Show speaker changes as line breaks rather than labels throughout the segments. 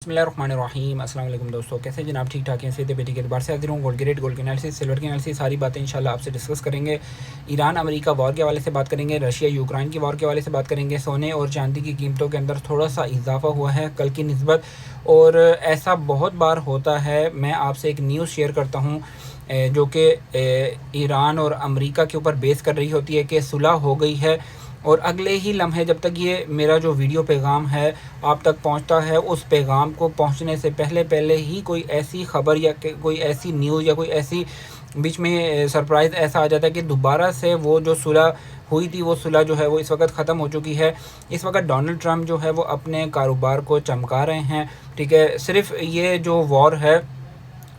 बिस्मिल्लाहिर्रहमानिर्रहीम। अस्सलाम वालेकुम दोस्तों, कैसे जनाब? ठीक ठाक हैं? सेहत बेटी के अतबार से हाजिर हूँ। गोल्ड की रेट, गोल्ड की एनालिसिस, सिल्वर की एनालिसिस, सारी बातें इंशाल्लाह आपसे डिस्कस करेंगे। ईरान अमेरिका वॉर के हवाले से बात करेंगे, रशिया यूक्रेन की वॉर के हवाले से बात करेंगे। सोने और चांदी की कीमतों के अंदर थोड़ा सा इजाफा हुआ है कल की निस्बत, और ऐसा बहुत बार होता है। मैं आपसे एक न्यूज़ शेयर करता हूँ जो कि ईरान और अमेरिका के ऊपर बेस कर रही होती है कि सुलह हो गई है, और अगले ही लम्हे जब तक ये मेरा जो वीडियो पैगाम है आप तक पहुंचता है, उस पैगाम को पहुंचने से पहले पहले ही कोई ऐसी ख़बर या कोई ऐसी न्यूज़ या कोई ऐसी बीच में सरप्राइज़ ऐसा आ जाता है कि दोबारा से वो जो सुलह हुई थी, वो सुलह जो है वो इस वक्त ख़त्म हो चुकी है। इस वक्त डोनाल्ड ट्रंप जो है वो अपने कारोबार को चमका रहे हैं, ठीक है। सिर्फ ये जो वॉर है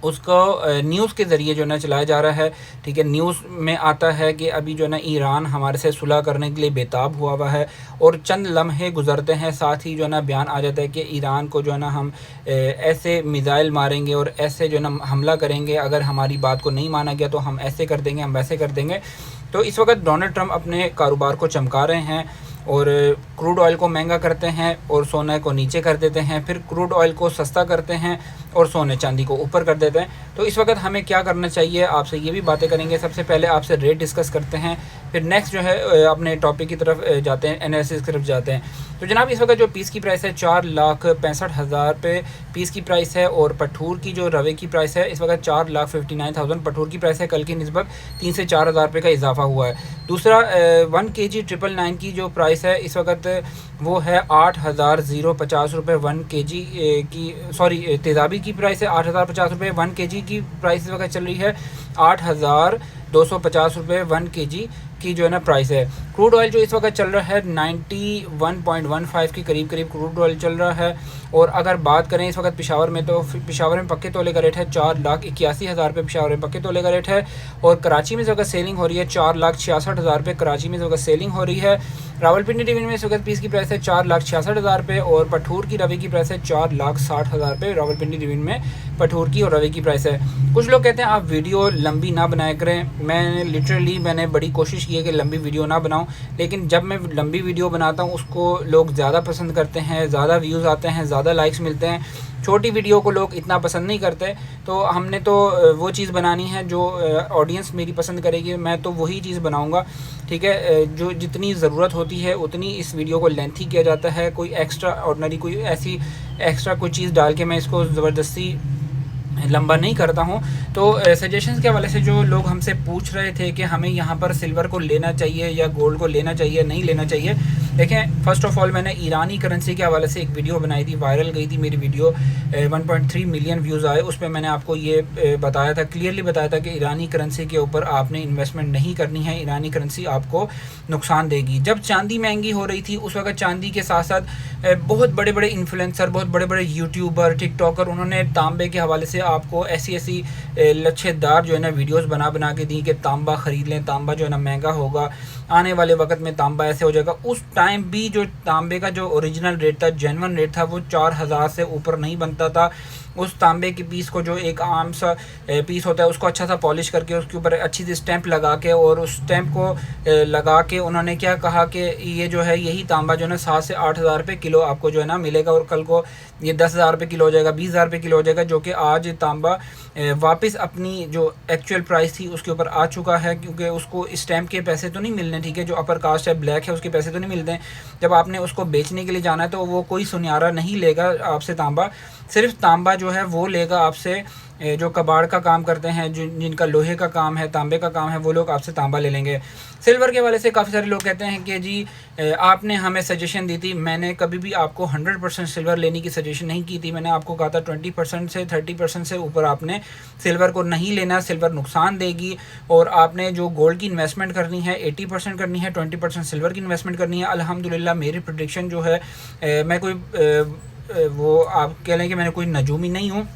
उसको न्यूज़ के ज़रिए जो है ना चलाया जा रहा है, ठीक है। न्यूज़ में आता है कि अभी जो है ना ईरान हमारे से सुलह करने के लिए बेताब हुआ है, और चंद लम्हे गुजरते हैं साथ ही जो है ना बयान आ जाता है कि ईरान को जो है ना हम ऐसे मिज़ाइल मारेंगे और ऐसे जो है ना हमला करेंगे, अगर हमारी बात को नहीं माना गया तो हम ऐसे कर देंगे, हम वैसे कर देंगे। तो इस वक्त डोनाल्ड ट्रंप अपने कारोबार को चमका रहे हैं, और क्रूड ऑयल को महंगा करते हैं और सोने को नीचे कर देते हैं, फिर क्रूड ऑयल को सस्ता करते हैं और सोने चांदी को ऊपर कर देते हैं। तो इस वक्त हमें क्या करना चाहिए, आपसे ये भी बातें करेंगे। सबसे पहले आपसे रेट डिस्कस करते हैं, फिर नेक्स्ट जो है अपने टॉपिक की तरफ जाते हैं, एनालिसिस की तरफ जाते हैं। तो जनाब इस वक्त जो पीस की प्राइस है 4,65,000 पे पीस की प्राइस है, और पठूर की जो रवे की प्राइस है इस वक्त 4,59,000 पठूर की प्राइस है। कल की निस्बत 3 से 4 हज़ार रुपये का इजाफा हुआ है। दूसरा 1 kg 999 की जो प्राइस है इस वक्त वो है 8,050 रुपये 1 kg की, सॉरी तेज़ाबी की प्राइस है 8,050 रुपये 1 kg की प्राइस इस वक्त चल रही है 8,250 रुपये 1 kg की जो है ना प्राइस है। क्रूड ऑयल जो इस वक्त चल रहा है 91.15 के करीब क्रूड ऑयल चल रहा है। और अगर बात करें इस वक्त पेशावर में, तो पेशावर में पक्के तोले का रेट है 4,81,000 रुपये पेशावर में पक्के तोले का रेट है। और कराची में इस वक्त सेलिंग हो रही है 4,66,000 रुपये कराची में इस वक्त सेलिंग हो रही है। रावलपिंडी डिवीजन में इस वक्त पीस की प्राइस है 4,66,000 रुपये, और पठूर की रवे की प्राइस है 4,60,000 रुपये रावलपिंडी डिवीजन में पठूर की और रवे की प्राइस है। कुछ लोग कहते हैं आप वीडियो लंबी ना बनाया करें। मैंने बड़ी कोशिश की है कि लंबी वीडियो ना बनाऊं, लेकिन जब मैं लंबी वीडियो बनाता हूं उसको लोग ज़्यादा पसंद करते हैं, ज़्यादा व्यूज़ आते हैं, ज़्यादा लाइक्स मिलते हैं। छोटी वीडियो को लोग इतना पसंद नहीं करते, तो हमने तो वो चीज़ बनानी है जो ऑडियंस मेरी पसंद करेगी, मैं तो वही चीज़ बनाऊंगा, ठीक है। जो जितनी ज़रूरत होती है उतनी इस वीडियो को लेंथी किया जाता है। कोई एक्स्ट्रा ऑर्डिनरी कोई ऐसी एक्स्ट्रा कोई चीज़ डाल के मैं इसको ज़बरदस्ती लंबा नहीं करता हूँ। तो सजेशंस के हवाले से जो लोग हमसे पूछ रहे थे कि हमें यहाँ पर सिल्वर को लेना चाहिए या गोल्ड को लेना चाहिए, नहीं लेना चाहिए, देखें फ़र्स्ट ऑफ़ ऑल मैंने ईरानी करेंसी के हवाले से एक वीडियो बनाई थी, वायरल गई थी मेरी वीडियो, 1.3 मिलियन व्यूज़ आए। उस पर मैंने आपको ये बताया था, क्लियरली बताया था कि ईरानी करेंसी के ऊपर आपने इन्वेस्टमेंट नहीं करनी है, ईरानी करेंसी आपको नुकसान देगी। जब चांदी महंगी हो रही थी उस वक्त चांदी के साथ साथ बहुत बड़े बड़े इन्फ्लुएंसर, बहुत बड़े बड़े यूट्यूबर, टिकटॉकर, उन्होंने तांबे के हवाले से आपको ऐसी ऐसी लच्छेदार जो है ना वीडियोस बना के दी कि तांबा ख़रीद लें, तांबा जो है ना महंगा होगा, आने वाले वक्त में तांबा ऐसे हो जाएगा। उस टाइम भी जो तांबे का जो ओरिजिनल रेट था, जेन्युइन रेट था, वो 4,000 से ऊपर नहीं बनता था। उस तांबे के पीस को, जो एक आम सा पीस होता है, उसको अच्छा सा पॉलिश करके उसके ऊपर अच्छी सी स्टैंप लगा के, और उस स्टैंप को लगा के उन्होंने क्या कहा कि ये जो है यही तांबा जो है ना 7 से 8,000 रुपये किलो आपको जो है ना मिलेगा, और कल को ये 10,000 रुपये किलो हो जाएगा, 20,000 रुपये किलो हो जाएगा। जो कि आज तांबा वापस अपनी जो एक्चुअल प्राइस थी उसके ऊपर आ चुका है, क्योंकि उसको स्टैंप के पैसे तो नहीं मिलने, ठीक है। जो अपर कास्ट है, ब्लैक है, उसके पैसे तो नहीं मिलते हैं। जब आपने उसको बेचने के लिए जाना है तो वो कोई सुनियारा नहीं लेगा आपसे तांबा, सिर्फ तांबा जो है वो लेगा आपसे जो कबाड़ का काम करते हैं, जिनका लोहे का काम है, तांबे का काम है, वो लोग आपसे तांबा ले लेंगे। सिल्वर के वाले से काफ़ी सारे लोग कहते हैं कि जी आपने हमें सजेशन दी थी, मैंने कभी भी आपको 100% सिल्वर लेने की सजेशन नहीं की थी। मैंने आपको कहा था 20% से 30% से ऊपर आपने सिल्वर को नहीं लेना, सिल्वर नुकसान देगी। और आपने जो गोल्ड की इन्वेस्टमेंट करनी है 80% करनी है, 20% सिल्वर की इन्वेस्टमेंट करनी है। अल्हम्दुलिल्लाह मेरी प्रेडिक्शन जो है, मैं कोई वो आप कह लें कि मैंने कोई नजूमी नहीं हूँ,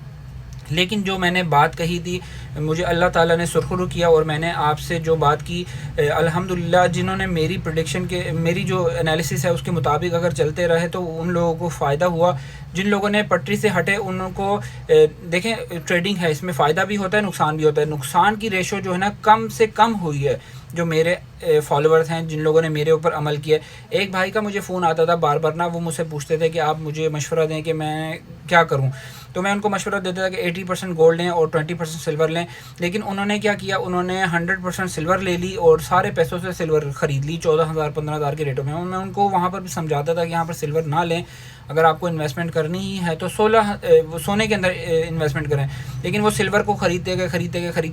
लेकिन जो मैंने बात कही थी मुझे अल्लाह ताला ने सुरखरू किया, और मैंने आपसे जो बात की अल्हम्दुलिल्लाह जिन्होंने मेरी प्रेडिक्शन के, मेरी जो एनालिसिस है उसके मुताबिक अगर चलते रहे तो उन लोगों को फ़ायदा हुआ। जिन लोगों ने पटरी से हटे उनको देखें ट्रेडिंग है, इसमें फ़ायदा भी होता है, नुकसान भी होता है। नुकसान की रेशो जो है ना कम से कम हुई है, जो मेरे फॉलोअर्स हैं, जिन लोगों ने मेरे ऊपर अमल किया। एक भाई का मुझे फ़ोन आता था बार बार ना, वो मुझसे पूछते थे कि आप मुझे मशवरा दें कि मैं क्या करूं। तो मैं उनको मशवरा देता था कि 80% गोल्ड लें और 20% सिल्वर लें। लेकिन उन्होंने क्या किया, उन्होंने 100% सिल्वर ले ली और सारे पैसों से सिल्वर ख़रीद ली 14,000 15,000 के रेटों में। मैं उनको वहाँ पर भी समझाता था कि यहाँ पर सिल्वर ना लें, अगर आपको इन्वेस्टमेंट करनी ही है तो सोने के अंदर इन्वेस्टमेंट करें। लेकिन वो सिल्वर को ख़रीदते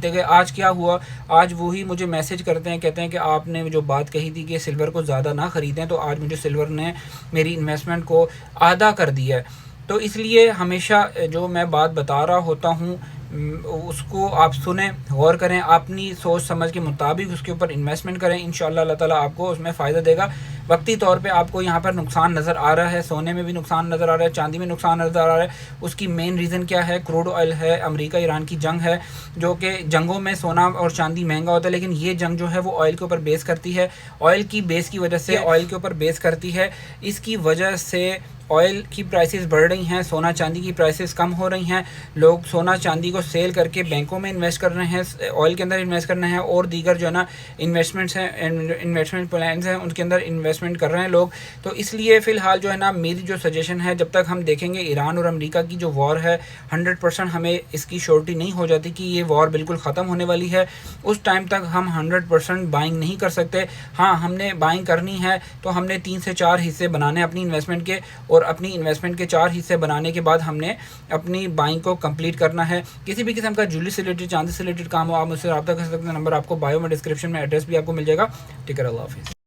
गए। आज क्या हुआ, आज वही मुझे मैसेज करते हैं, कहते हैं कि आपने जो बात कही थी कि सिल्वर को ज़्यादा ना ख़रीदें, तो आज मुझे सिल्वर ने मेरी इन्वेस्टमेंट को आधा कर दिया है। तो इसलिए हमेशा जो मैं बात बता रहा होता हूँ उसको आप सुने, गौर करें, अपनी सोच समझ के मुताबिक उसके ऊपर इन्वेस्टमेंट करें। इंशाअल्लाह अल्लाह ताला आपको उसमें फ़ायदा देगा। वक्ती तौर पे आपको यहाँ पर नुकसान नज़र आ रहा है, सोने में भी नुकसान नज़र आ रहा है, चांदी में नुकसान नज़र आ रहा है। उसकी मेन रीज़न क्या है, क्रूड ऑयल है, अमेरिका ईरान की जंग है, जो कि जंगों में सोना और चांदी महंगा होता है, लेकिन ये जंग जो है वो ऑयल के ऊपर बेस करती है। ऑयल की बेस की वजह से ऑयल के ऊपर बेस करती है, इसकी वजह से ऑयल की प्राइसेस बढ़ रही हैं, सोना चांदी की प्राइसेस कम हो रही हैं। लोग सोना चांदी को सेल करके बैंकों में इन्वेस्ट कर रहे हैं, ऑयल के अंदर इन्वेस्ट करना है, और दीगर जो है ना इन्वेस्टमेंट्स हैं, इन्वेस्टमेंट प्लान्स हैं, उनके अंदर इन्वेस्टमेंट कर रहे हैं लोग। तो इसलिए फ़िलहाल जो है ना मेरी जो सजेशन है, जब तक हम देखेंगे ईरान और अमेरिका की जो वॉर है 100% हमें इसकी श्योरिटी नहीं हो जाती कि ये वॉर बिल्कुल ख़त्म होने वाली है, उस टाइम तक हम 100% बाइंग नहीं कर सकते। हाँ, हमने बाइंग करनी है तो हमने 3 से 4 हिस्से बनाने अपनी इन्वेस्टमेंट के, और अपनी इन्वेस्टमेंट के 4 हिस्से बनाने के बाद हमने अपनी बाइंग को कंप्लीट करना है। किसी भी किस्म का ज्वेलरी से रिलेटेड, चांदी से रिलेटेड काम हो, आप मुझसे रब्ता कर सकते हैं। नंबर आपको बायो में, डिस्क्रिप्शन में, एड्रेस भी आपको मिल जाएगा। टिकर अल्लाह हाफिज़।